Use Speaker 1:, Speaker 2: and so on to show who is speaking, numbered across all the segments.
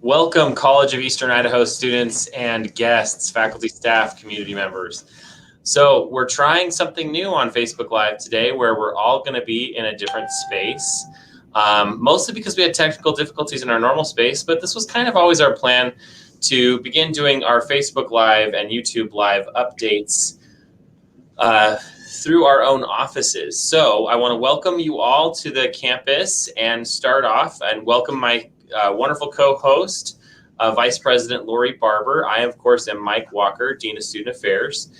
Speaker 1: Welcome, College of Eastern Idaho students and guests, faculty, staff, community members. So we're trying something new on Facebook Live today where we're all going to be in a different space, mostly because we had technical difficulties in our normal space, but this was kind of always our plan to begin doing our Facebook Live and YouTube Live updates through our own offices. So I want to welcome you all to the campus and start off and welcome my wonderful co-host, Vice President Lori Barber. I, of course, am Mike Walker, Dean of Student Affairs.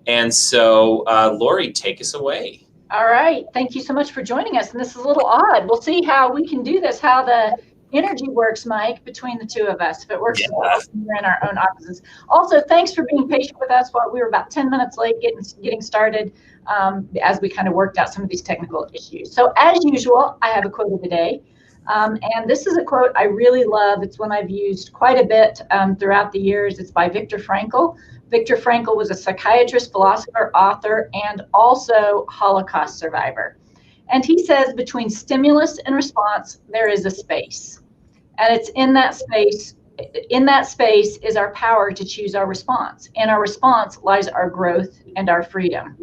Speaker 1: And so, Lori, take us away.
Speaker 2: All right. Thank you so much for joining us. And this is a little odd. We'll see how we can do this, how the energy works, Mike, between the two of us. If it works, we're in our own offices. Also, thanks for being patient with us while we were about 10 minutes late getting started as we kind of worked out some of these technical issues. So as usual, I have a quote of the day. And this is a quote I really love. It's one I've used quite a bit throughout the years. It's by Viktor Frankl. Viktor Frankl was a psychiatrist, philosopher, author, and also Holocaust survivor. And he says, between stimulus and response, there is a space. And it's in that space is our power to choose our response. In our response lies our growth and our freedom.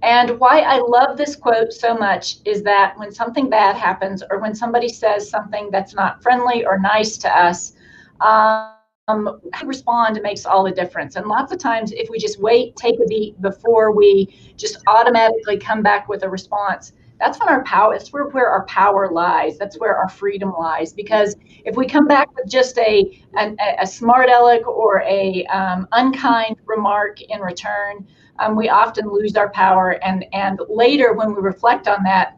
Speaker 2: And why I love this quote so much is that when something bad happens or when somebody says something that's not friendly or nice to us, how we respond makes all the difference. And lots of times if we just wait, take a beat before we just automatically come back with a response, that's when our power, that's where our power lies. That's where our freedom lies. Because if we come back with just a smart aleck or a unkind remark in return, we often lose our power. And later when we reflect on that,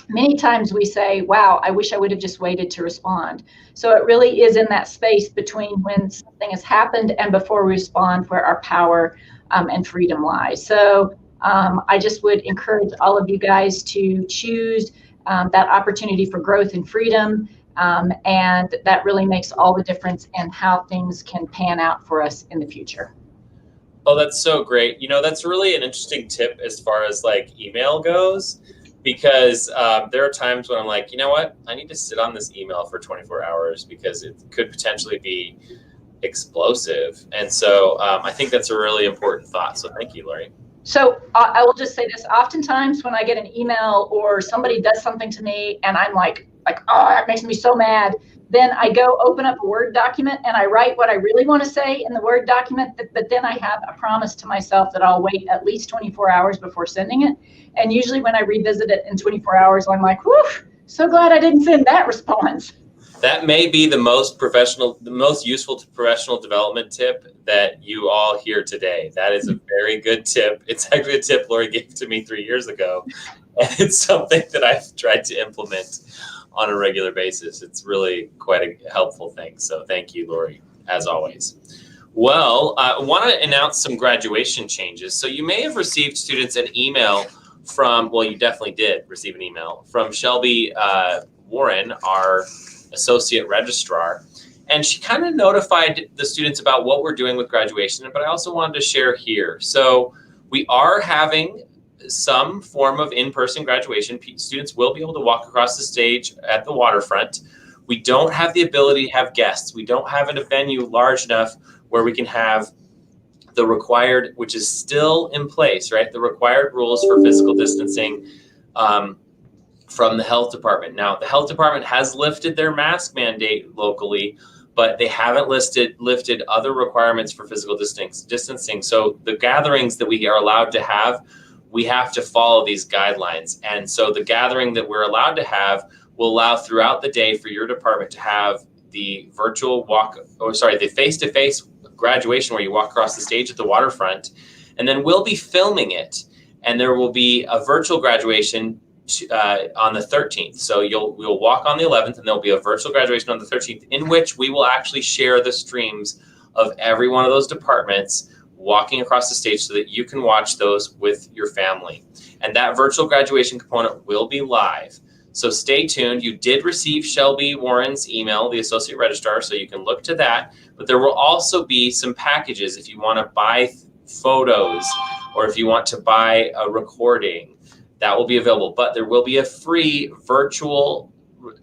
Speaker 2: many times we say, wow, I wish I would have just waited to respond. So it really is in that space between when something has happened and before we respond where our power and freedom lies. So I just would encourage all of you guys to choose that opportunity for growth and freedom. And that really makes all the difference in how things can pan out for us in the future.
Speaker 1: Oh, that's so great. You know, that's really an interesting tip as far as like email goes, because there are times when I'm like, you know what, I need to sit on this email for 24 hours because it could potentially be explosive. And so I think that's a really important thought. So thank you, Lori.
Speaker 2: So I will just say this. Oftentimes when I get an email or somebody does something to me and I'm like, oh, that makes me so mad. Then I go open up a Word document and I write what I really want to say in the Word document, but then I have a promise to myself that I'll wait at least 24 hours before sending it. And usually when I revisit it in 24 hours, I'm like, whew, so glad I didn't send that response.
Speaker 1: That may be the most useful professional development tip that you all hear today. That is a very good tip. It's actually a tip Lori gave to me 3 years ago. And it's something that I've tried to implement on a regular basis. It's really quite a helpful thing. So thank you, Lori, as always. Well, I want to announce some graduation changes. So you may have received, students, an email from, well, you definitely did receive an email from Shelby Warren, our associate registrar. And she kind of notified the students about what we're doing with graduation, but I also wanted to share here. So we are having some form of in-person graduation. Students will be able to walk across the stage at the waterfront. We don't have the ability to have guests. We don't have a venue large enough where we can have the required, which is still in place, right? The required rules for physical distancing from the health department. Now, the health department has lifted their mask mandate locally, but they haven't lifted other requirements for physical distancing. So the gatherings that we are allowed to have, we have to follow these guidelines. And so the gathering that we're allowed to have will allow throughout the day for your department to have the the face-to-face graduation where you walk across the stage at the waterfront. And then we'll be filming it. And there will be a virtual graduation on the 13th. So we'll walk on the 11th and there'll be a virtual graduation on the 13th in which we will actually share the streams of every one of those departments walking across the stage so that you can watch those with your family. And that virtual graduation component will be live. So stay tuned. You did receive Shelby Warren's email, the associate registrar, so you can look to that. But there will also be some packages if you want to buy photos or if you want to buy a recording, that will be available. But there will be a free virtual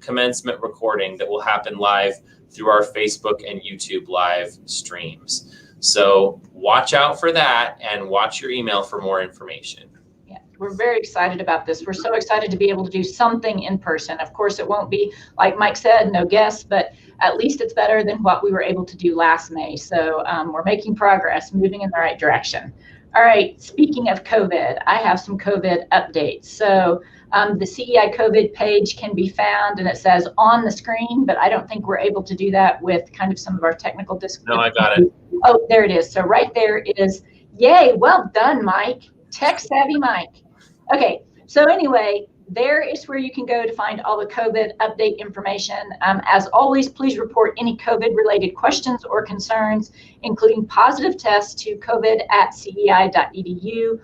Speaker 1: commencement recording that will happen live through our Facebook and YouTube live streams. So watch out for that and watch your email for more information.
Speaker 2: Yeah, we're very excited about this. We're so excited to be able to do something in person. Of course, it won't be, like Mike said, no guests, but at least it's better than what we were able to do last May. So we're making progress, moving in the right direction. All right, speaking of COVID, I have some COVID updates. So the CEI COVID page can be found, and it says on the screen, but I don't think we're able to do that with kind of some of our technical
Speaker 1: No, I got it.
Speaker 2: Oh, there it is. So right there is, yay, well done, Mike. Tech savvy Mike. Okay, so anyway, there is where you can go to find all the COVID update information. As always, please report any COVID-related questions or concerns, including positive tests, to covid@cei.edu.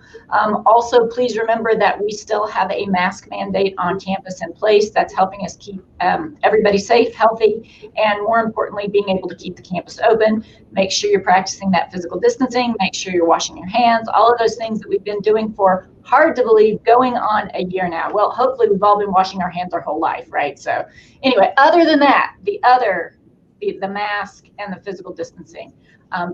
Speaker 2: Also, please remember that we still have a mask mandate on campus in place that's helping us keep everybody safe, healthy, and more importantly, being able to keep the campus open. Make sure you're practicing that physical distancing. Make sure you're washing your hands. All of those things that we've been doing for, hard to believe, going on a year now. Well, hopefully we've all been washing our hands our whole life, right? So anyway, other than that, the mask and the physical distancing,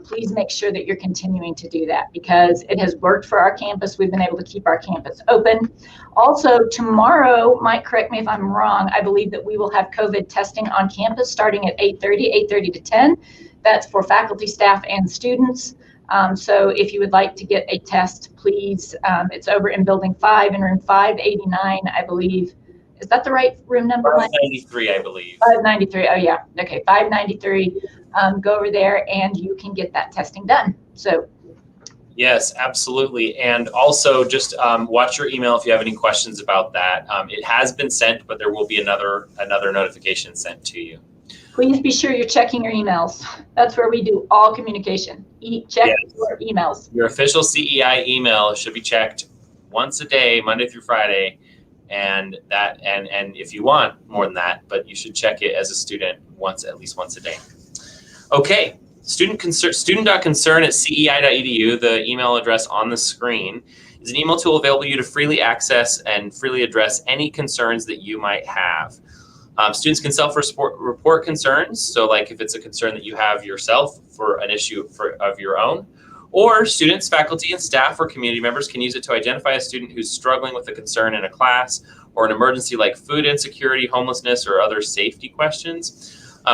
Speaker 2: please make sure that you're continuing to do that because it has worked for our campus. We've been able to keep our campus open. Also, tomorrow, Mike, correct me if I'm wrong, I believe that we will have COVID testing on campus starting at 8:30 to 10. That's for faculty, staff, and students. So if you would like to get a test, please, it's over in building 5 in room 589, I believe. Is that the right room number?
Speaker 1: 593, I believe.
Speaker 2: 593, oh yeah, okay, 593. Go over there and you can get that testing done. So.
Speaker 1: Yes, absolutely. And also just watch your email if you have any questions about that. It has been sent, but there will be another notification sent to you.
Speaker 2: Please be sure you're checking your emails. That's where we do all communication. Check your emails.
Speaker 1: Your official CEI email should be checked once a day, Monday through Friday, and if you want more than that, but you should check it as a student at least once a day. Okay, student.concern@cei.edu, the email address on the screen, is an email tool available to you to freely access and freely address any concerns that you might have. Students can self-report concerns, so like if it's a concern that you have yourself for an issue of your own, or students, faculty, and staff or community members can use it to identify a student who's struggling with a concern in a class or an emergency like food insecurity, homelessness, or other safety questions.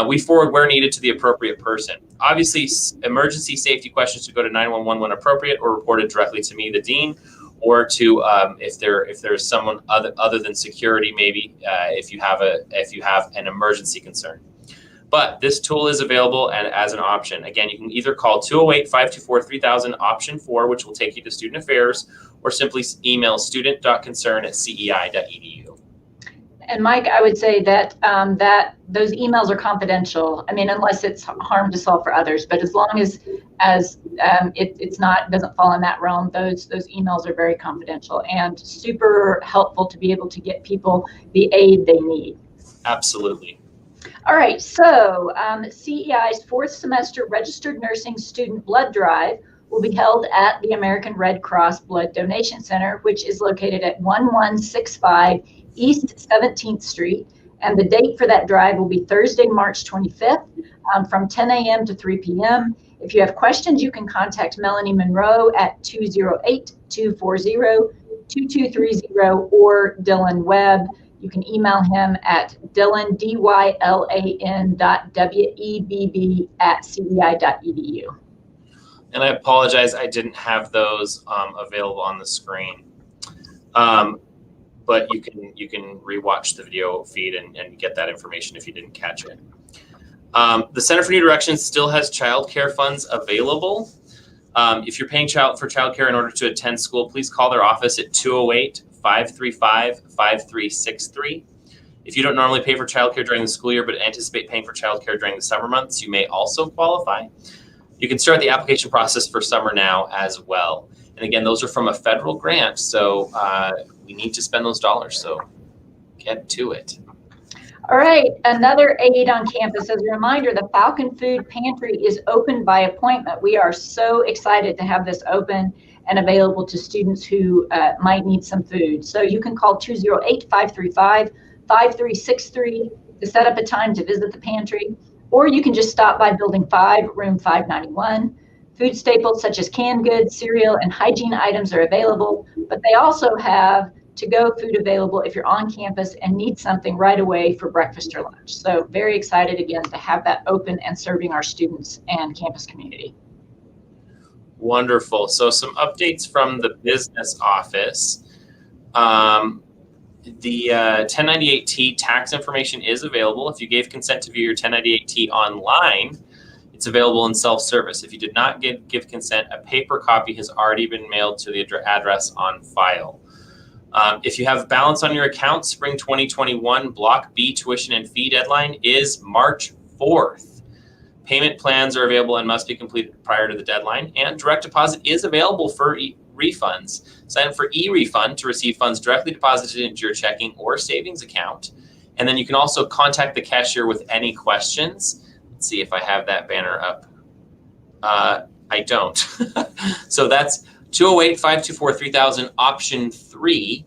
Speaker 1: We forward where needed to the appropriate person. Obviously, emergency safety questions should go to 911 when appropriate or reported directly to me, the dean, or to if there's someone other than security, maybe if you have an emergency concern. But this tool is available and as an option. Again, you can either call 208-524-3000 option 4, which will take you to student affairs, or simply email student.concern@cei.edu. And
Speaker 2: Mike, I would say that that those emails are confidential. I mean, unless it's harm to solve for others, but as long as doesn't fall in that realm, those emails are very confidential and super helpful to be able to get people the aid they need.
Speaker 1: Absolutely.
Speaker 2: All right, so CEI's 4th semester registered nursing student blood drive will be held at the American Red Cross Blood Donation Center, which is located at 1165 East 17th Street. And the date for that drive will be Thursday, March 25th from 10 a.m. to 3 p.m. If you have questions, you can contact Melanie Monroe at 208-240-2230 or Dylan Webb. You can email him at Dylan, dylan.webb@cei.edu.
Speaker 1: And I apologize, I didn't have those available on the screen. But you can rewatch the video feed and get that information if you didn't catch it. The Center for New Directions still has childcare funds available. If you're paying for childcare in order to attend school, please call their office at 208-535-5363. If you don't normally pay for childcare during the school year but anticipate paying for childcare during the summer months, you may also qualify. You can start the application process for summer now as well. And again, those are from a federal grant, so we need to spend those dollars, so get to it.
Speaker 2: All right, another aid on campus. As a reminder, the Falcon Food Pantry is open by appointment. We are so excited to have this open and available to students who might need some food. So you can call 208-535-5363 to set up a time to visit the pantry. or you can just stop by Building 5, room 591. Food staples such as canned goods, cereal, and hygiene items are available, but they also have to-go food available if you're on campus and need something right away for breakfast or lunch. So very excited again to have that open and serving our students and campus community.
Speaker 1: Wonderful. So some updates from the business office. The 1098T tax information is available. If you gave consent to view your 1098T online, it's available in self-service. If you did not give consent, a paper copy has already been mailed to the address on file. If you have balance on your account, spring 2021 Block B tuition and fee deadline is March 4th. Payment plans are available and must be completed prior to the deadline, and direct deposit is available for refunds. Sign up for e-refund to receive funds directly deposited into your checking or savings account. And then you can also contact the cashier with any questions. Let's see if I have that banner up. I don't. So that's 208-524-3000, option 3,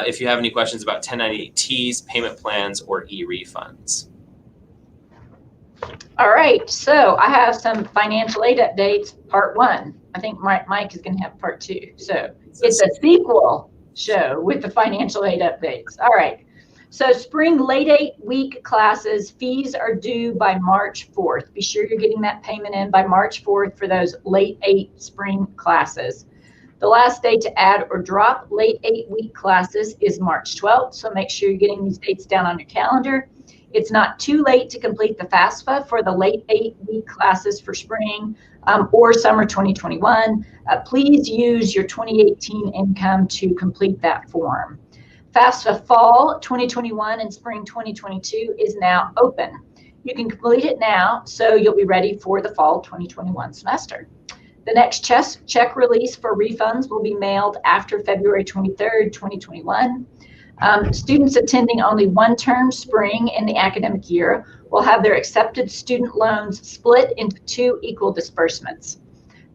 Speaker 1: if you have any questions about 1098Ts, payment plans, or e-refunds.
Speaker 2: All right, so I have some financial aid updates, part 1. I think Mike is going to have part 2. So it's a sequel show with the financial aid updates. All right, so spring late 8-week classes, fees are due by March 4th. Be sure you're getting that payment in by March 4th for those late 8 spring classes. The last day to add or drop late 8-week classes is March 12th, so make sure you're getting these dates down on your calendar. It's not too late to complete the FAFSA for the late 8-week classes for spring or summer 2021. Please use your 2018 income to complete that form. FAFSA fall 2021 and spring 2022 is now open. You can complete it now, so you'll be ready for the fall 2021 semester. The next check release for refunds will be mailed after February 23rd, 2021. Students attending only one term spring in the academic year will have their accepted student loans split into 2 equal disbursements.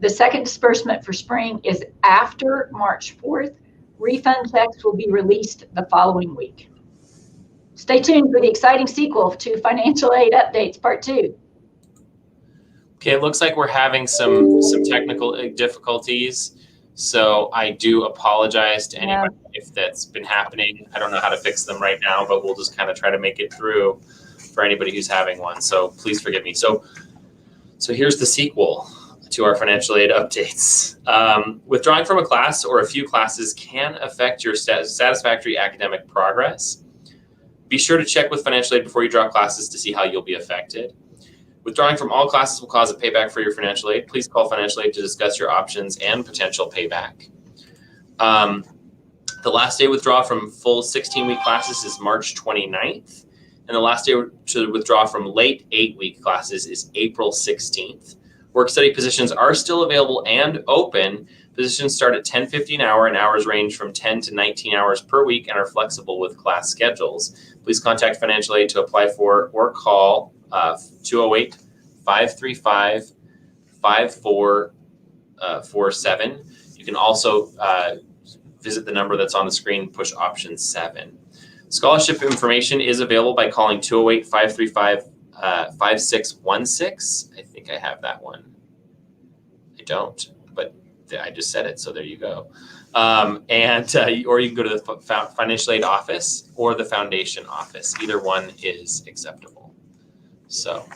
Speaker 2: The second disbursement for spring is after March 4th. Refund checks will be released the following week. Stay tuned for the exciting sequel to Financial Aid Updates Part 2.
Speaker 1: Okay, it looks like we're having some technical difficulties. So I do apologize to anybody if that's been happening. I don't know how to fix them right now, but we'll just kind of try to make it through for anybody who's having one. So please forgive me. So here's the sequel to our financial aid updates. Withdrawing from a class or a few classes can affect your satisfactory academic progress. Be sure to check with financial aid before you drop classes to see how you'll be affected. Withdrawing from all classes will cause a payback for your financial aid. Please call financial aid to discuss your options and potential payback. The last day to withdraw from full 16-week classes is March 29th. And the last day to withdraw from late 8-week classes is April 16th. Work study positions are still available and open. Positions start at $10.50 an hour, and hours range from 10 to 19 hours per week and are flexible with class schedules. Please contact financial aid to apply for or call 208-535-5447. You can also visit the number that's on the screen, push option 7. Scholarship information is available by calling 208-535-5616. I think I have that one. I don't, but I just said it, so there you go. Or you can go to the financial aid office or the foundation office. Either one is acceptable. So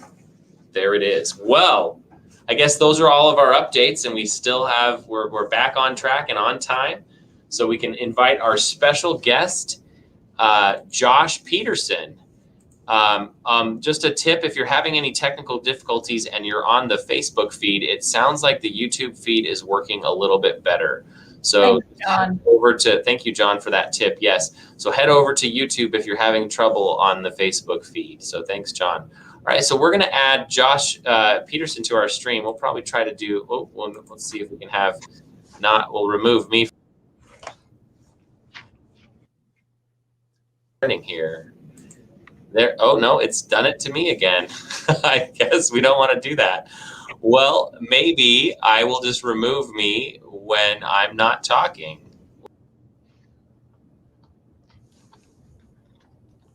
Speaker 1: there it is. Well, I guess those are all of our updates, and we still have, we're back on track and on time. So we can invite our special guest, Josh Peterson. Just a tip, if you're having any technical difficulties and you're on the Facebook feed, it sounds like the YouTube feed is working a little bit better. So thank you, John, for that tip. Yes. So head over to YouTube if you're having trouble on the Facebook feed. So thanks, John. All right, so we're going to add Josh Peterson to our stream. We'll probably try to do, let's see if we can have, we'll remove me from here. There, oh no, it's done it to me again. I guess we don't want to do that. Well, maybe I will just remove me when I'm not talking.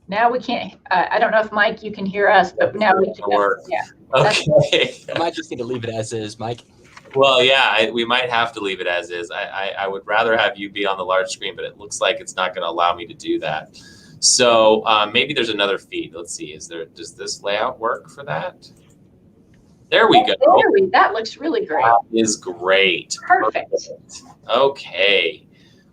Speaker 2: Now we can't. I don't know if Mike, you can hear us, but now we can.
Speaker 1: Work.
Speaker 2: Yeah.
Speaker 1: Okay.
Speaker 3: I might just need to leave it as is, Mike.
Speaker 1: Well, yeah, we might have to leave it as is. I would rather have you be on the large screen, but it looks like it's not going to allow me to do that. So maybe there's another feed. Let's see. Does this layout work for that? There we go.
Speaker 2: That looks really great.
Speaker 1: That is great.
Speaker 2: Perfect.
Speaker 1: Okay.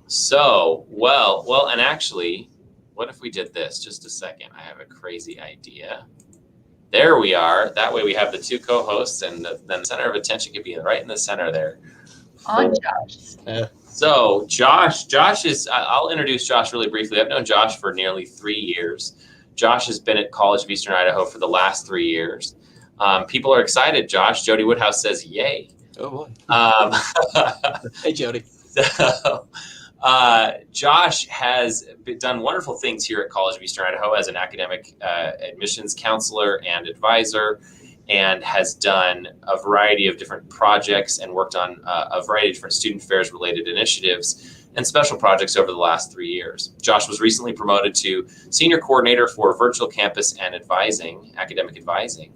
Speaker 1: So, well, and actually, what if we did this? Just a second. I have a crazy idea. There we are. That way we have the two co-hosts, and then the center of attention could be right in the center there.
Speaker 2: On Josh.
Speaker 1: So Josh is, I'll introduce Josh really briefly. I've known Josh for nearly 3 years. Josh has been at College of Eastern Idaho for the last 3 years. People are excited, Josh. Jody Woodhouse says, yay.
Speaker 3: Oh, boy. Hey, Jody.
Speaker 1: So, Josh has done wonderful things here at College of Eastern Idaho as an academic admissions counselor and advisor, and has done a variety of different projects and worked on a variety of different student affairs related initiatives and special projects over the last 3 years. Josh was recently promoted to senior coordinator for virtual campus and academic advising.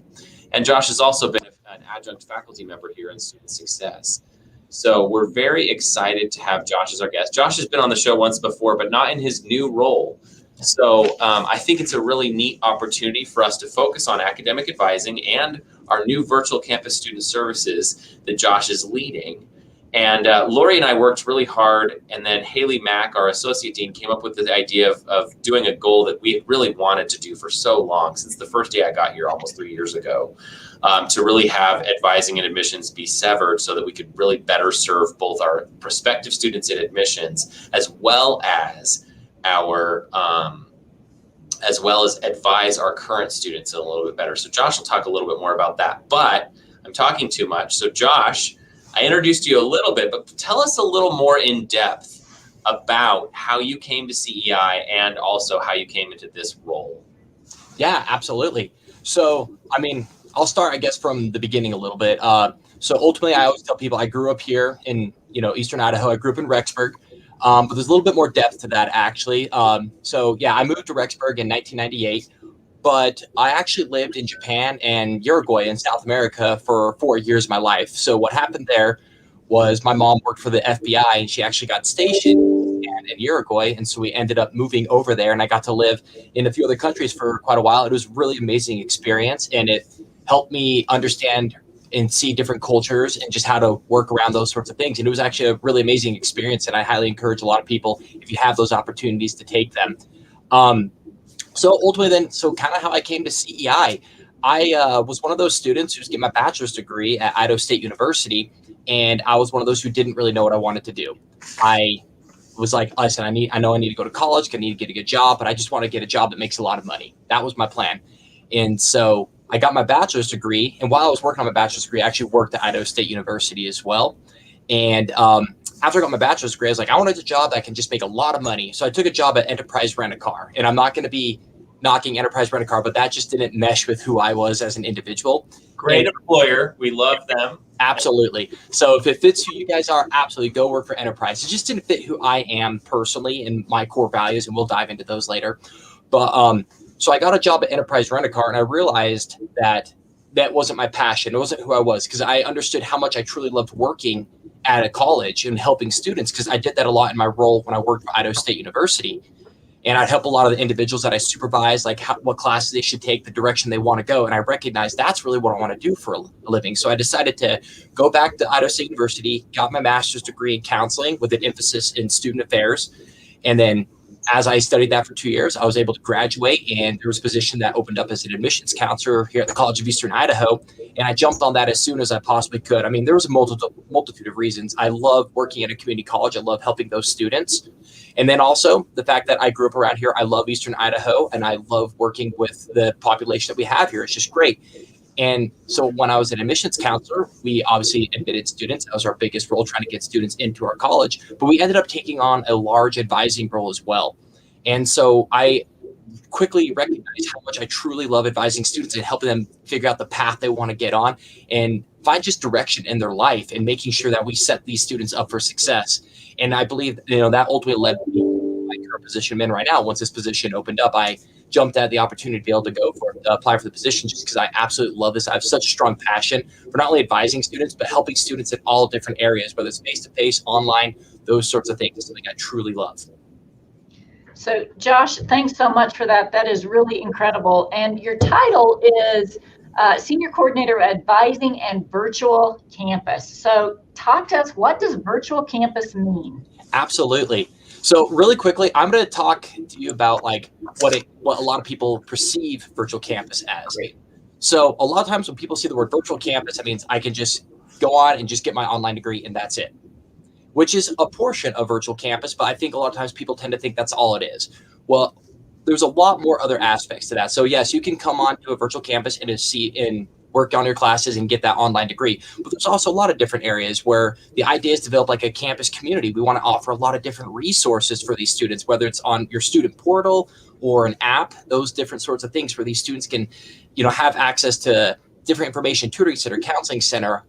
Speaker 1: And Josh has also been an adjunct faculty member here in student success. So we're very excited to have Josh as our guest. Josh has been on the show once before, but not in his new role. So I think it's a really neat opportunity for us to focus on academic advising and our new virtual campus student services that Josh is leading. And Lori and I worked really hard, and then Haley Mack, our associate dean, came up with the idea of doing a goal that we really wanted to do for so long, since the first day I got here almost 3 years ago, to really have advising and admissions be severed so that we could really better serve both our prospective students in admissions as well as advise our current students a little bit better. So Josh will talk a little bit more about that, but I'm talking too much. So Josh, I introduced you a little bit, but tell us a little more in depth about how you came to CEI and also how you came into this role.
Speaker 3: Yeah, absolutely. So, I mean, I'll start, I guess, from the beginning a little bit. So ultimately, I always tell people I grew up here in, Eastern Idaho. I grew up in Rexburg, but there's a little bit more depth to that, actually. So yeah, I moved to Rexburg in 1998. But I actually lived in Japan and Uruguay in South America for 4 years of my life. So what happened there was my mom worked for the FBI, and she actually got stationed in Uruguay. And so we ended up moving over there, and I got to live in a few other countries for quite a while. It was a really amazing experience, and it helped me understand and see different cultures and just how to work around those sorts of things. And it was actually a really amazing experience, and I highly encourage a lot of people, if you have those opportunities, to take them. So ultimately then, kind of how I came to CEI, I was one of those students who's getting my bachelor's degree at Idaho State University. And I was one of those who didn't really know what I wanted to do. I was like, listen, I know I need to go to college. I need to get a good job, but I just want to get a job that makes a lot of money. That was my plan. And so I got my bachelor's degree. And while I was working on my bachelor's degree, I actually worked at Idaho State University as well. And after I got my bachelor's degree, I was like, I wanted a job that can just make a lot of money. So I took a job at Enterprise Rent-A-Car. And I'm not going to be knocking Enterprise Rent-A-Car, but that just didn't mesh with who I was as an individual.
Speaker 1: Great employer. We love them.
Speaker 3: Absolutely. So if it fits who you guys are, absolutely go work for Enterprise. It just didn't fit who I am personally and my core values, and we'll dive into those later. But so I got a job at Enterprise Rent-A-Car, and I realized that wasn't my passion. It wasn't who I was, because I understood how much I truly loved working at a college and helping students, because I did that a lot in my role when I worked for Idaho State University. And I'd help a lot of the individuals that I supervise, like what classes they should take, the direction they want to go. And I recognized that's really what I want to do for a living. So I decided to go back to Idaho State University, got my master's degree in counseling with an emphasis in student affairs. And then as I studied that for 2 years, I was able to graduate, and there was a position that opened up as an admissions counselor here at the College of Eastern Idaho. And I jumped on that as soon as I possibly could. I mean, there was a multitude of reasons. I love working at a community college. I love helping those students. And then also the fact that I grew up around here. I love Eastern Idaho, and I love working with the population that we have here. It's just great. And so when I was an admissions counselor, we obviously admitted students. That was our biggest role, trying to get students into our college. But we ended up taking on a large advising role as well. And so I quickly recognized how much I truly love advising students and helping them figure out the path they want to get on and find just direction in their life, and making sure that we set these students up for success. And I believe, that ultimately led me to my current position I'm in right now. Once this position opened up, I jumped at the opportunity to be able to apply for the position, just because I absolutely love this. I have such a strong passion for not only advising students, but helping students in all different areas, whether it's face-to-face, online, those sorts of things. It's something I truly love.
Speaker 2: So Josh, thanks so much for that. That is really incredible. And your title is Senior Coordinator of Advising and Virtual Campus. So talk to us, what does virtual campus mean?
Speaker 3: Absolutely. So really quickly, I'm going to talk to you about like what a lot of people perceive virtual campus as. Right? So a lot of times when people see the word virtual campus, that means I can just go on and just get my online degree and that's it, which is a portion of virtual campus. But I think a lot of times people tend to think that's all it is. Well, there's a lot more other aspects to that. So yes, you can come on to a virtual campus and work on your classes and get that online degree. But there's also a lot of different areas where the idea is to develop like a campus community. We want to offer a lot of different resources for these students, whether it's on your student portal or an app, those different sorts of things where these students can, have access to different information, tutoring center, counseling center,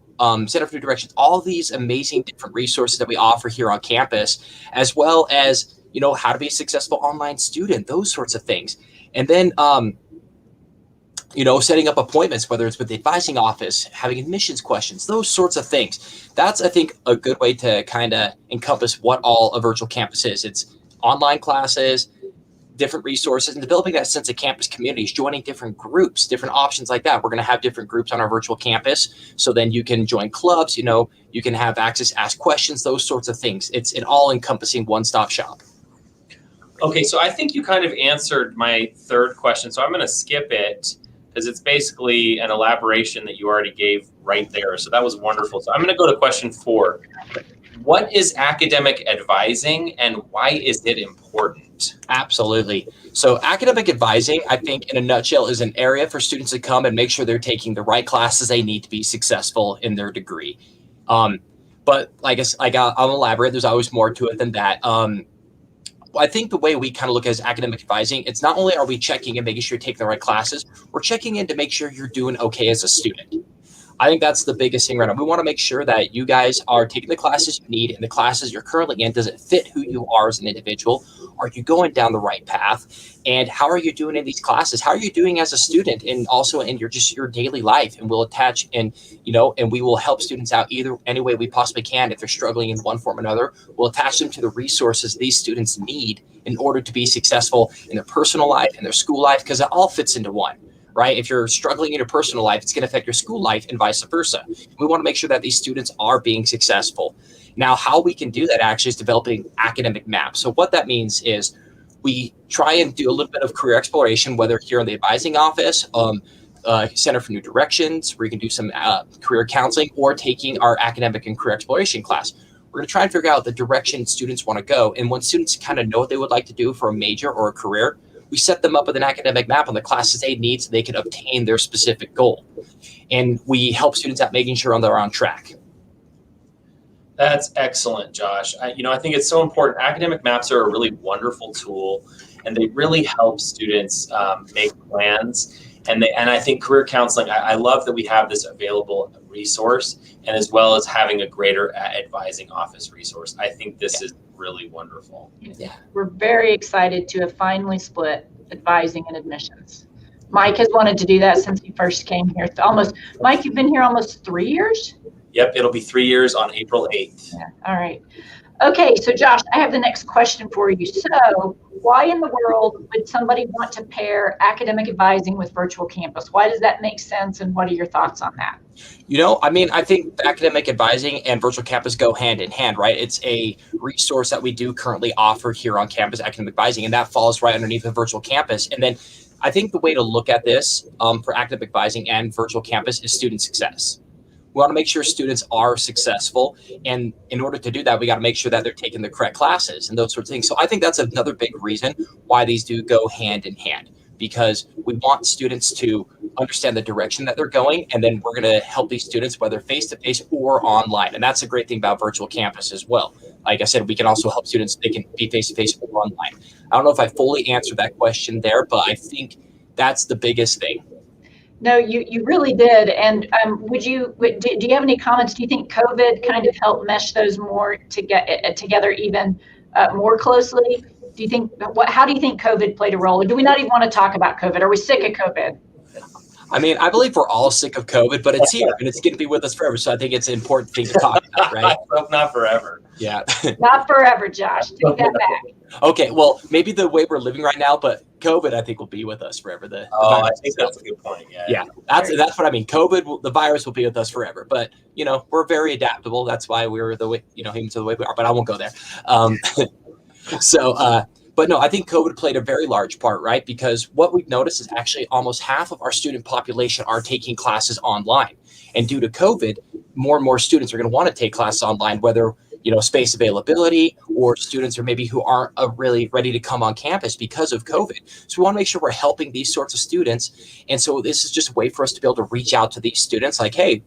Speaker 3: Center for New Directions, all these amazing different resources that we offer here on campus, as well as, how to be a successful online student, those sorts of things. And then, setting up appointments, whether it's with the advising office, having admissions questions, those sorts of things. That's, I think, a good way to kind of encompass what all a virtual campus is. It's online classes, different resources, and developing that sense of campus communities, joining different groups, different options like that. We're going to have different groups on our virtual campus. So then you can join clubs, you can have access, ask questions, those sorts of things. It's an all-encompassing one-stop shop.
Speaker 1: Okay, so I think you kind of answered my third question. So I'm going to skip it because it's basically an elaboration that you already gave right there. So that was wonderful. So I'm going to go to question 4. What is academic advising and why is it important?
Speaker 3: Absolutely. So academic advising, I think in a nutshell, is an area for students to come and make sure they're taking the right classes they need to be successful in their degree. But I'll elaborate. There's always more to it than that. I think the way we kind of look at as academic advising, it's not only are we checking and making sure you're taking the right classes, we're checking in to make sure you're doing okay as a student. I think that's the biggest thing right now. We want to make sure that you guys are taking the classes you need and the classes you're currently in. Does it fit who you are as an individual? Are you going down the right path? And how are you doing in these classes? How are you doing as a student and also in your daily life? And we'll attach and we will help students out either any way we possibly can. If they're struggling in one form or another, we'll attach them to the resources these students need in order to be successful in their personal life and their school life, because it all fits into one. Right? If you're struggling in your personal life, it's going to affect your school life and vice versa. We want to make sure that these students are being successful. Now, how we can do that actually is developing academic maps. So what that means is we try and do a little bit of career exploration, whether here in the advising office, Center for New Directions, where you can do some career counseling, or taking our academic and career exploration class. We're going to try and figure out the direction students want to go. And when students kind of know what they would like to do for a major or a career, we set them up with an academic map on the classes they need so they can obtain their specific goal. And we help students out making sure they're on track.
Speaker 1: That's excellent, Josh. I think it's so important. Academic maps are a really wonderful tool, and they really help students make plans. And I think career counseling, I love that we have this available resource, and as well as having a greater advising office resource. I think this is really wonderful.
Speaker 2: Yeah, we're very excited to have finally split advising and admissions. Mike has wanted to do that since he first came here. Mike, you've been here almost 3 years?
Speaker 1: Yep, it'll be 3 years on April 8th.
Speaker 2: Yeah, all right. Okay, so Josh, I have the next question for you. So why in the world would somebody want to pair academic advising with virtual campus? Why does that make sense, and what are your thoughts on that?
Speaker 3: I think academic advising and virtual campus go hand in hand, right? It's a resource that we do currently offer here on campus, academic advising, and that falls right underneath the virtual campus. And then I think the way to look at this for academic advising and virtual campus is student success. We want to make sure students are successful. And in order to do that, we got to make sure that they're taking the correct classes and those sorts of things. So I think that's another big reason why these do go hand in hand, because we want students to understand the direction that they're going. And then we're going to help these students, whether face-to-face or online. And that's a great thing about virtual campus as well. Like I said, we can also help students, they can be face-to-face or online. I don't know if I fully answered that question there, but I think that's the biggest thing.
Speaker 2: No, you really did. And do you have any comments? Do you think COVID kind of helped mesh those more to get together even more closely? Do you think how do you think COVID played a role? Or do we not even want to talk about COVID? Are we sick of COVID?
Speaker 3: I mean, I believe we're all sick of COVID, but it's here and it's going to be with us forever. So I think it's an important thing to talk about, right?
Speaker 1: Hope not forever.
Speaker 3: Yeah.
Speaker 2: Not forever, Josh. Take that back.
Speaker 3: Okay, well, maybe the way we're living right now, but COVID, I think, will be with us forever.
Speaker 1: I think that's a good point.
Speaker 3: Yeah, that's what I mean. COVID, the virus will be with us forever. But we're very adaptable. That's why we're the way even to the way we are. But I won't go there. But no, I think COVID played a very large part, right? Because what we've noticed is actually almost half of our student population are taking classes online. And due to COVID, more and more students are going to want to take classes online, whether, space availability or students or maybe who aren't really ready to come on campus because of COVID. So we want to make sure we're helping these sorts of students. And so this is just a way for us to be able to reach out to these students like, hey,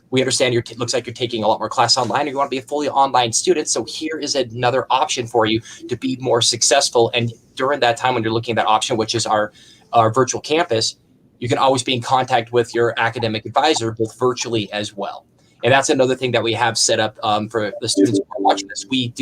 Speaker 3: we understand looks like you're taking a lot more class online, or you want to be a fully online student. So here is another option for you to be more successful. And during that time when you're looking at that option, which is our virtual campus, you can always be in contact with your academic advisor, both virtually as well. And that's another thing that we have set up for the students who are watching this. We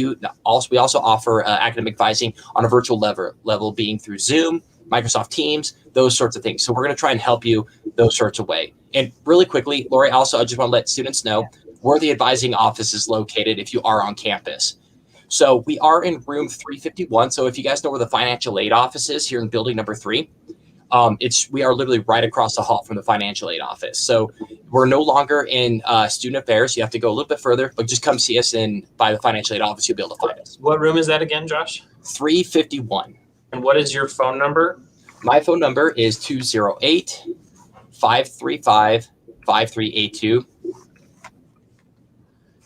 Speaker 3: also offer academic advising on a virtual level being through Zoom, Microsoft Teams, those sorts of things. So we're going to try and help you those sorts of ways. And really quickly, Lori, also, I just want to let students know where the advising office is located if you are on campus. So we are in room 351. So if you guys know where the financial aid office is here in building number 3, we are literally right across the hall from the financial aid office. So we're no longer in student affairs. You have to go a little bit further, but just come see us by the financial aid office. You'll be able to find us.
Speaker 1: What room is that again, Josh?
Speaker 3: 351.
Speaker 1: And what is your phone number?
Speaker 3: My phone number is 208-535-5382.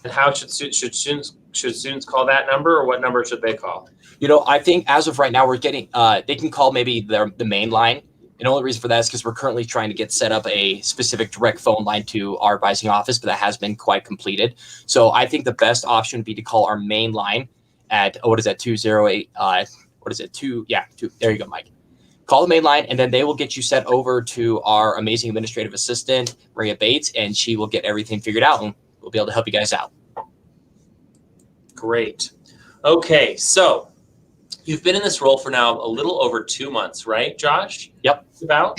Speaker 1: And how should students call that number, or what number should they call?
Speaker 3: I think as of right now, we're getting they can call maybe the main line. And the only reason for that is because we're currently trying to get set up a specific direct phone line to our advising office, but that has been quite completed. So I think the best option would be to call our main line at 208 there you go, Mike. Call the main line, and then they will get you set over to our amazing administrative assistant, Maria Bates, and she will get everything figured out, and we'll be able to help you guys out.
Speaker 1: Great. Okay, so you've been in this role for now a little over 2 months, right, Josh?
Speaker 3: Yep.
Speaker 1: About.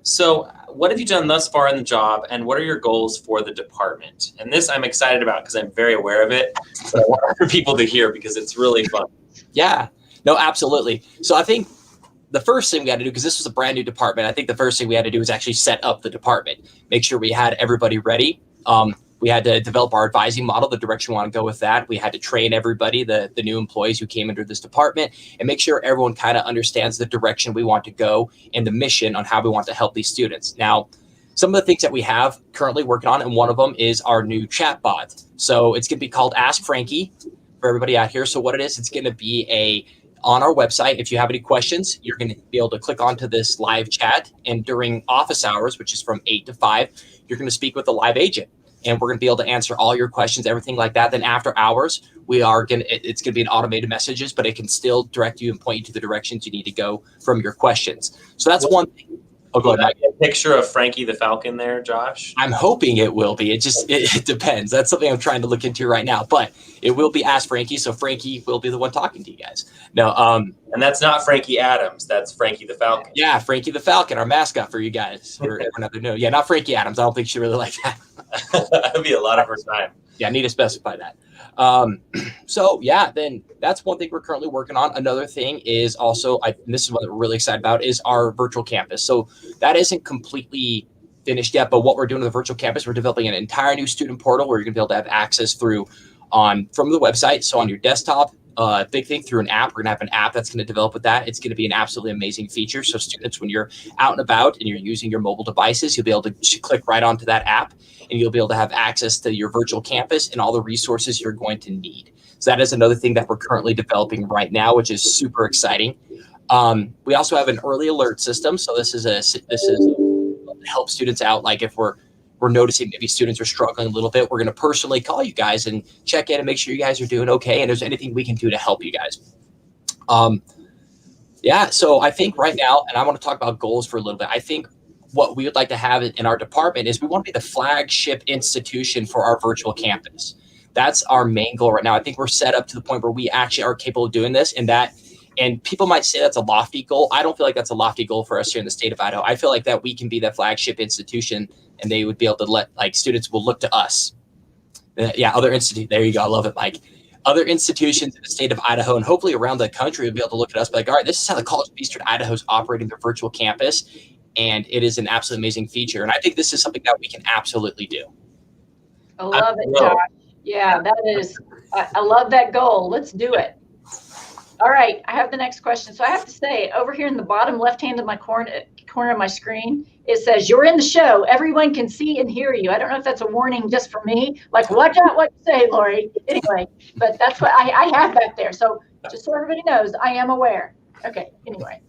Speaker 1: So what have you done thus far in the job, and what are your goals for the department? And this I'm excited about because I'm very aware of it, but I want for people to hear because it's really fun.
Speaker 3: Yeah. No, absolutely. So I think the first thing we had to do, because this was a brand new department, I think the first thing we had to do was actually set up the department, make sure we had everybody ready. We had to develop our advising model, the direction we want to go with that. We had to train everybody, the new employees who came into this department, and make sure everyone kind of understands the direction we want to go and the mission on how we want to help these students. Now, some of the things that we have currently working on, and one of them is our new chat bot. So it's going to be called Ask Frankie for everybody out here. So what it is, it's going to be on our website. If you have any questions, you're going to be able to click onto this live chat. And during office hours, which is from 8 to 5, you're going to speak with a live agent. And we're going to be able to answer all your questions, everything like that. Then after hours, it's going to be an automated messages, but it can still direct you and point you to the directions you need to go from your questions. So that's one thing. Oh, go ahead, Mike.
Speaker 1: A picture of Frankie the Falcon there, Josh?
Speaker 3: I'm hoping it will be. It depends. That's something I'm trying to look into right now. But it will be Ask Frankie, so Frankie will be the one talking to you guys. No,
Speaker 1: and that's not Frankie Adams. That's Frankie the Falcon.
Speaker 3: Yeah, Frankie the Falcon, our mascot for you guys. Yeah, not Frankie Adams. I don't think she really like that.
Speaker 1: That'd be a lot of her time.
Speaker 3: Yeah, I need to specify that. So yeah, then that's one thing we're currently working on. Another thing is also, and this is what we're really excited about, is our virtual campus. So that isn't completely finished yet, but what we're doing with the virtual campus, we're developing an entire new student portal where you're gonna be able to have access from the website. So on your desktop, big thing through an app, we're gonna have an app that's gonna develop with that. It's gonna be an absolutely amazing feature. So students, when you're out and about and you're using your mobile devices, you'll be able to click right onto that app, and you'll be able to have access to your virtual campus and all the resources you're going to need. So that is another thing that we're currently developing right now, which is super exciting. We also have an early alert system. So this is to help students out. Like if we're noticing maybe students are struggling a little bit, we're going to personally call you guys and check in and make sure you guys are doing okay. And there's anything we can do to help you guys. Yeah, so I think right now, and I want to talk about goals for a little bit. I think what we would like to have in our department is we want to be the flagship institution for our virtual campus. That's our main goal right now. I think we're set up to the point where we actually are capable of doing this, and people might say that's a lofty goal. I don't feel like that's a lofty goal for us here in the state of Idaho. I feel like that we can be the flagship institution, and they would be able to students will look to us. Other institutions. There you go. I love it, Mike. Other institutions in the state of Idaho and hopefully around the country will be able to look at us and be like, all right, this is how the College of Eastern Idaho is operating their virtual campus. And it is an absolutely amazing feature. And I think this is something that we can absolutely do.
Speaker 2: I love it, Josh. Yeah, that is, I love that goal. Let's do it. All right, I have the next question. So I have to say, over here in the bottom left-hand of my corner of my screen, it says, you're in the show. Everyone can see and hear you. I don't know if that's a warning just for me. Like, watch out what you say, Lori. Anyway, but that's what I have back there. So just so everybody knows, I am aware. Okay, anyway.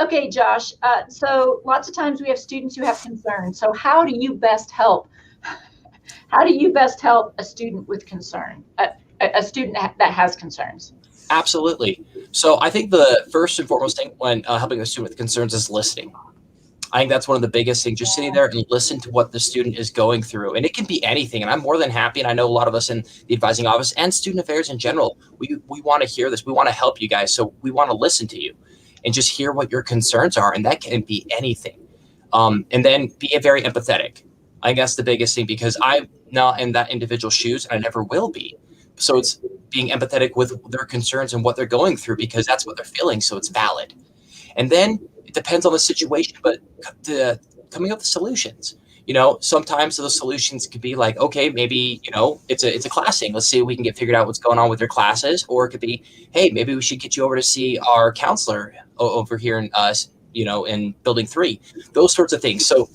Speaker 2: Okay, Josh, so lots of times we have students who have concerns. So how do you best help? How do you best help a student with concern, a student that has concerns?
Speaker 3: Absolutely. So I think the first and foremost thing when helping a student with concerns is listening. I think that's one of the biggest things, just sitting there and listen to what the student is going through. And it can be anything. And I'm more than happy. And I know a lot of us in the advising office and student affairs in general, we want to hear this. We want to help you guys. So we want to listen to you and just hear what your concerns are. And that can be anything. And then be very empathetic. I think that's the biggest thing, because I'm not in that individual's shoes and I never will be. So it's being empathetic with their concerns and what they're going through, because that's what they're feeling. So it's valid. And then it depends on the situation, but coming up with solutions. Sometimes those solutions could be like, okay, maybe, it's a class thing. Let's see if we can get figured out what's going on with their classes. Or it could be, hey, maybe we should get you over to see our counselor over here in in building 3, those sorts of things. So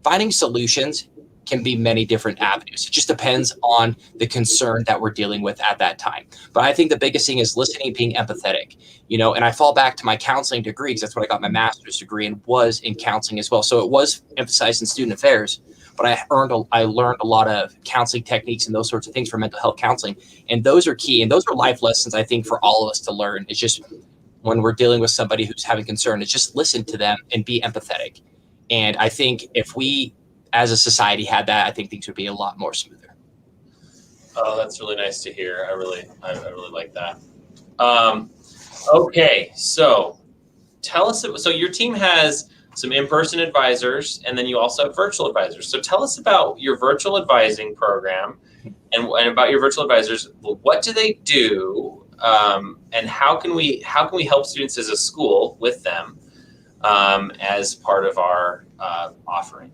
Speaker 3: finding solutions can be many different avenues. It just depends on the concern that we're dealing with at that time. But I think the biggest thing is listening, being empathetic, and I fall back to my counseling degree, because that's what I got my master's degree and was in counseling as well. So it was emphasized in student affairs, but I learned a lot of counseling techniques and those sorts of things for mental health counseling. And those are key. And those are life lessons, I think, for all of us to learn. It's just when we're dealing with somebody who's having concern, it's just listen to them and be empathetic. And I think if we, as a society, had that, I think things would be a lot more smoother.
Speaker 1: Oh, that's really nice to hear. I really like that. Okay, so tell us. So your team has some in-person advisors, and then you also have virtual advisors. So tell us about your virtual advising program, and about your virtual advisors. What do they do, and how can we help students as a school with them as part of our offering?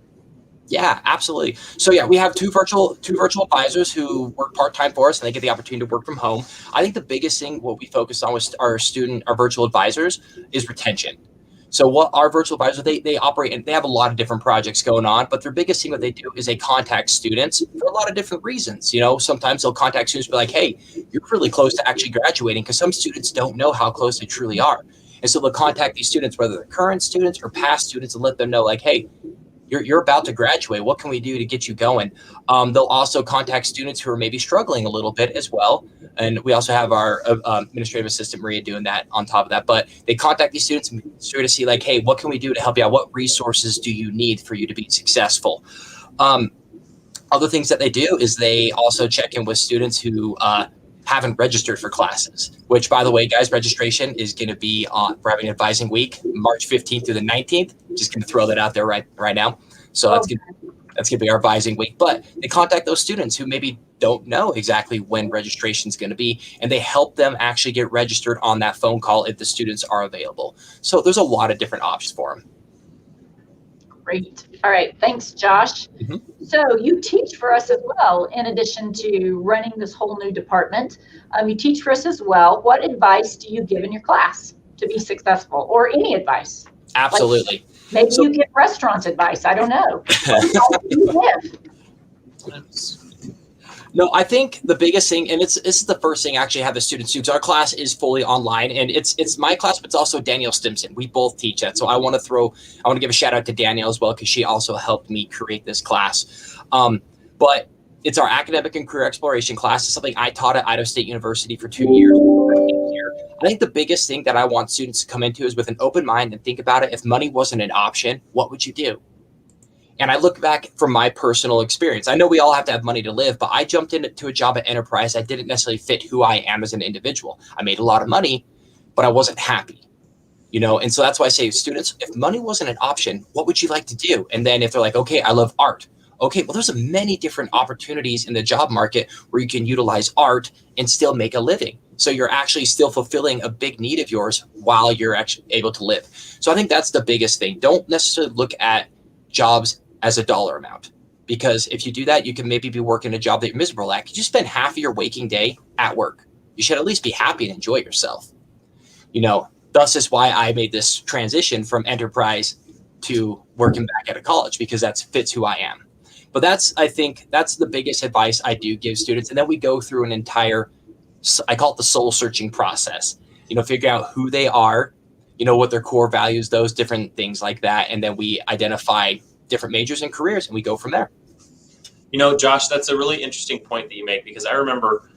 Speaker 3: Yeah, absolutely. So we have two virtual advisors who work part-time for us, and they get the opportunity to work from home. I think the biggest thing, what we focus on with our virtual advisors, is retention. So what our virtual advisors, they operate, and they have a lot of different projects going on, but their biggest thing what they do is they contact students for a lot of different reasons. Sometimes they'll contact students and be like, hey, you're really close to actually graduating, because some students don't know how close they truly are. And so they'll contact these students, whether they're current students or past students, and let them know, like, hey, you're about to graduate. What can we do to get you going? They'll also contact students who are maybe struggling a little bit as well. And we also have our administrative assistant, Maria, doing that on top of that. But they contact these students and try to see, like, hey, what can we do to help you out? What resources do you need for you to be successful? Other things that they do is they also check in with students who haven't registered for classes, which, by the way, guys, registration is going to be for having advising week, March 15th through the 19th. Just going to throw that out there right now. So that's going to be our advising week. But they contact those students who maybe don't know exactly when registration is going to be, and they help them actually get registered on that phone call if the students are available. So there's a lot of different options for them.
Speaker 2: Great. All right. Thanks, Josh. Mm-hmm. So you teach for us as well, in addition to running this whole new department. You teach for us as well. What advice do you give in your class to be successful, or any advice?
Speaker 3: Absolutely.
Speaker 2: Like, maybe you give restaurant advice. I don't know. What advice do you give?
Speaker 3: No, I think the biggest thing, and this is the first thing I actually have the students do, because our class is fully online, and it's my class, but it's also Danielle Stimson. We both teach that. So I want to give a shout out to Danielle as well, because she also helped me create this class. But it's our academic and career exploration class. It's something I taught at Idaho State University for 2 years. I think the biggest thing that I want students to come into is with an open mind and think about it. If money wasn't an option, what would you do? And I look back from my personal experience. I know we all have to have money to live, but I jumped into a job at Enterprise that didn't necessarily fit who I am as an individual. I made a lot of money, but I wasn't happy, and so that's why I say, students, if money wasn't an option, what would you like to do? And then if they're like, okay, I love art. Okay, well, there's many different opportunities in the job market where you can utilize art and still make a living. So you're actually still fulfilling a big need of yours while you're actually able to live. So I think that's the biggest thing. Don't necessarily look at jobs as a dollar amount, because if you do that, you can maybe be working a job that you're miserable at. You spend half of your waking day at work. You should at least be happy and enjoy yourself. Thus is why I made this transition from Enterprise to working back at a college, because that fits who I am. But I think that's the biggest advice I do give students. And then we go through an entire, I call it the soul searching process, figure out who they are, what their core values, those different things like that. And then we identify different majors and careers, and we go from there.
Speaker 1: Josh, that's a really interesting point that you make, because I remember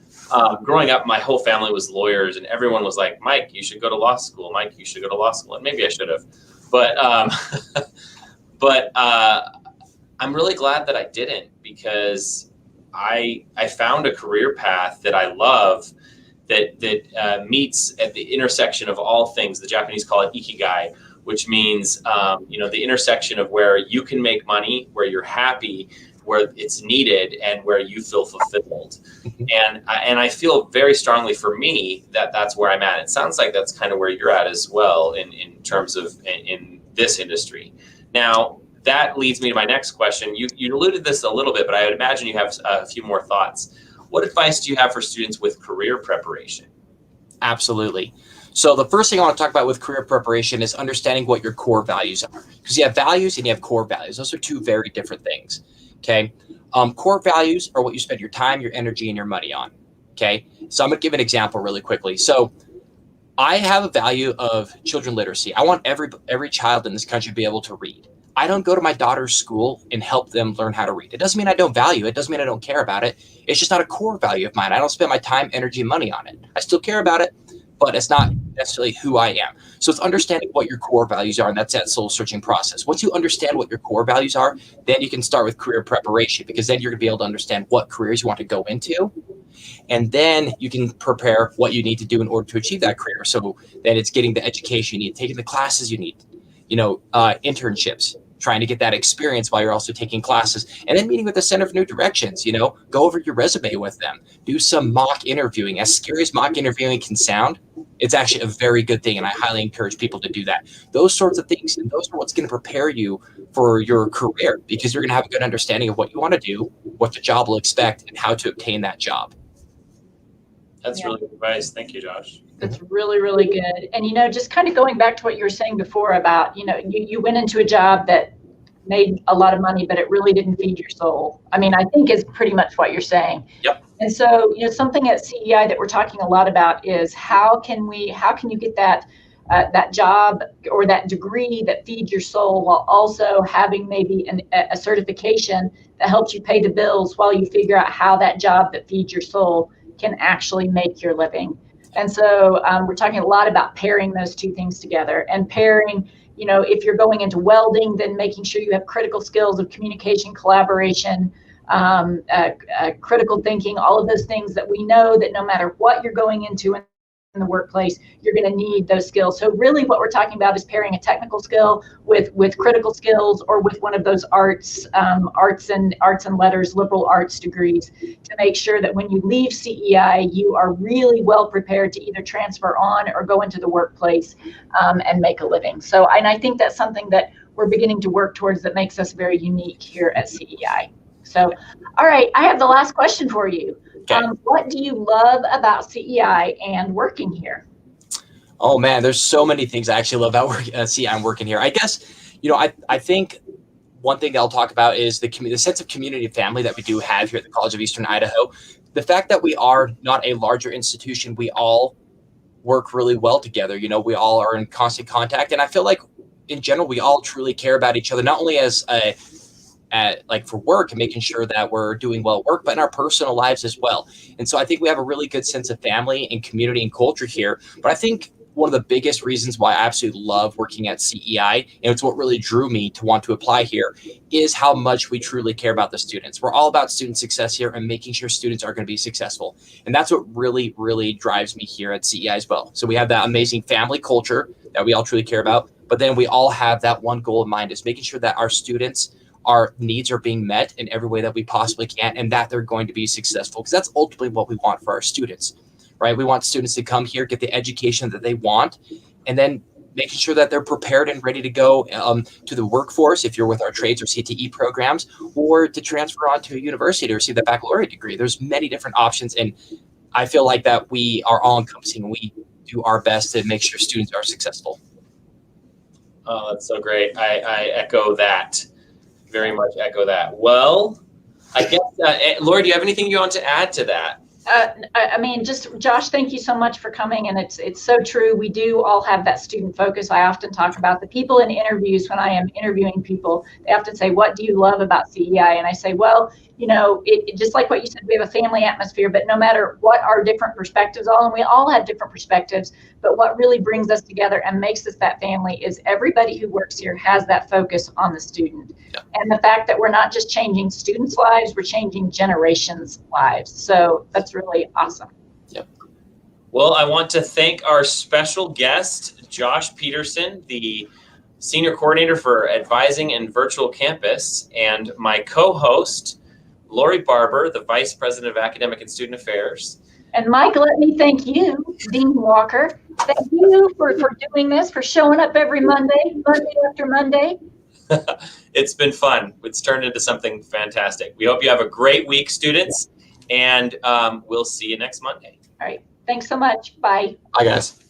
Speaker 1: growing up, my whole family was lawyers, and everyone was like, Mike, you should go to law school. Mike, you should go to law school. And maybe I should have, but I'm really glad that I didn't, because I found a career path that I love, that meets at the intersection of all things. The Japanese call it ikigai, which means the intersection of where you can make money, where you're happy, where it's needed, and where you feel fulfilled. And I feel very strongly, for me, that that's where I'm at. It sounds like that's kind of where you're at as well in terms of in this industry. Now, that leads me to my next question. You alluded this a little bit, but I would imagine you have a few more thoughts. What advice do you have for students with career preparation?
Speaker 3: Absolutely. So the first thing I want to talk about with career preparation is understanding what your core values are, because you have values and you have core values. Those are two very different things. Okay. Core values are what you spend your time, your energy, and your money on. Okay. So I'm going to give an example really quickly. So I have a value of children literacy. I want every child in this country to be able to read. I don't go to my daughter's school and help them learn how to read. It doesn't mean I don't value it. It doesn't mean I don't care about it. It's just not a core value of mine. I don't spend my time, energy, and money on it. I still care about it, but it's not necessarily who I am. So it's understanding what your core values are, and that's that soul searching process. Once you understand what your core values are, then you can start with career preparation, because then you're going to be able to understand what careers you want to go into, and then you can prepare what you need to do in order to achieve that career. So then it's getting the education you need, taking the classes you need, internships, trying to get that experience while you're also taking classes, and then meeting with the Center for New Directions, go over your resume with them, do some mock interviewing. As scary as mock interviewing can sound, it's actually a very good thing, and I highly encourage people to do that. Those sorts of things, and those are what's going to prepare you for your career, because you're going to have a good understanding of what you want to do, what the job will expect, and how to obtain that job.
Speaker 1: That's really good advice. Thank you, Josh.
Speaker 2: That's really, really good. And, just kind of going back to what you were saying before about, you went into a job that made a lot of money, but it really didn't feed your soul. I mean, I think is pretty much what you're saying.
Speaker 1: Yep.
Speaker 2: And so, something at CEI that we're talking a lot about is how can you get that job or that degree that feeds your soul, while also having maybe a certification that helps you pay the bills while you figure out how that job that feeds your soul can actually make your living. And so we're talking a lot about pairing those two things together, and pairing, if you're going into welding, then making sure you have critical skills of communication, collaboration, critical thinking, all of those things that we know that no matter what you're going into in the workplace, you're going to need those skills. So really what we're talking about is pairing a technical skill with critical skills, or with one of those arts and letters, liberal arts degrees, to make sure that when you leave CEI, you are really well prepared to either transfer on or go into the workplace and make a living. So, and I think that's something that we're beginning to work towards that makes us very unique here at CEI. So, all right, I have the last question for you.
Speaker 3: Okay.
Speaker 2: What do you love about CEI and working here?
Speaker 3: Oh man, there's so many things I actually love about CEI and working here. I guess, I think one thing that I'll talk about is the sense of community and family that we do have here at the College of Eastern Idaho. The fact that we are not a larger institution, we all work really well together. We all are in constant contact, and I feel like in general, we all truly care about each other, not only as for work and making sure that we're doing well at work, but in our personal lives as well. And so I think we have a really good sense of family and community and culture here. But I think one of the biggest reasons why I absolutely love working at CEI, and it's what really drew me to want to apply here, is how much we truly care about the students. We're all about student success here and making sure students are going to be successful. And that's what really, really drives me here at CEI as well. So we have that amazing family culture that we all truly care about, but then we all have that one goal in mind, is making sure that our students, our needs are being met in every way that we possibly can, and that they're going to be successful, because that's ultimately what we want for our students, right? We want students to come here, get the education that they want, and then making sure that they're prepared and ready to go to the workforce, if you're with our trades or CTE programs, or to transfer on to a university to receive that baccalaureate degree. There's many different options, and I feel like that we are all encompassing. We do our best to make sure students are successful.
Speaker 1: Oh, that's so great. I echo that. Very much echo that. Well, I guess, Lori, do you have anything you want to add to that?
Speaker 2: I mean, just Josh, thank you so much for coming. And it's so true. We do all have that student focus. I often talk about the people in interviews. When I am interviewing people, they often say, what do you love about CEI? And I say, well, you know, it just like what you said, we have a family atmosphere, but no matter what our different perspectives are, and we all have different perspectives, but what really brings us together and makes us that family is everybody who works here has that focus on the student.
Speaker 3: Yeah.
Speaker 2: And the fact that we're not just changing students' lives, we're changing generations' lives. So that's really awesome.
Speaker 3: Yep.
Speaker 1: Well, I want to thank our special guest, Josh Peterson, the Senior Coordinator for Advising and Virtual Campus, and my co-host, Lori Barber, the Vice President of Academic and Student Affairs.
Speaker 2: And Mike, let me thank you, Dean Walker. Thank you for doing this, for showing up every Monday after Monday.
Speaker 1: It's been fun. It's turned into something fantastic. We hope you have a great week, students, and we'll see you next Monday.
Speaker 2: All right. Thanks so much. Bye.
Speaker 3: Bye, guys.